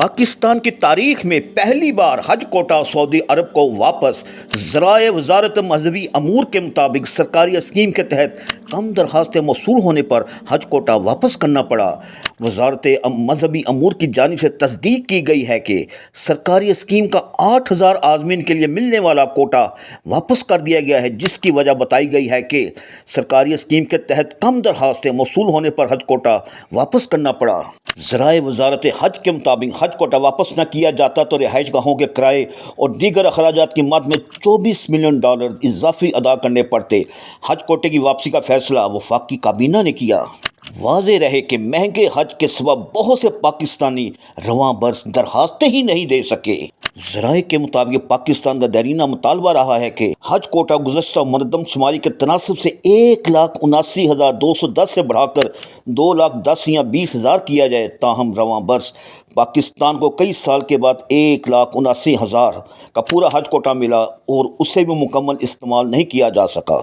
پاکستان کی تاریخ میں پہلی بار حج کوٹا سعودی عرب کو واپس۔ ذرائع وزارت مذہبی امور کے مطابق سرکاری اسکیم کے تحت کم درخواستیں موصول ہونے پر حج کوٹا واپس کرنا پڑا۔ وزارت مذہبی امور کی جانب سے تصدیق کی گئی ہے کہ سرکاری اسکیم کا 8,000 عازمین کے لیے ملنے والا کوٹا واپس کر دیا گیا ہے، جس کی وجہ بتائی گئی ہے کہ سرکاری اسکیم کے تحت کم درخواستیں موصول ہونے پر حج کوٹا واپس کرنا پڑا۔ ذرائع وزارت حج کے مطابق حج کوٹا واپس نہ کیا جاتا تو رہائش گاہوں کے کرائے اور دیگر اخراجات کی مد میں $24 ملین اضافی ادا کرنے پڑتے۔ حج کوٹے کی واپسی کا فیصلہ وفاقی کابینہ نے کیا۔ واضح رہے کہ مہنگے حج کے سبب بہت سے پاکستانی رواں برس درخواستیں ہی نہیں دے سکے۔ ذرائع کے مطابق پاکستان کا دیرینہ مطالبہ رہا ہے کہ حج کوٹا گزشتہ مردم شماری کے تناسب سے 1,79,210 سے بڑھا کر 2,10,000 یا 20,000 کیا جائے، تاہم رواں برس پاکستان کو کئی سال کے بعد 1,79,000 کا پورا حج کوٹا ملا اور اسے بھی مکمل استعمال نہیں کیا جا سکا۔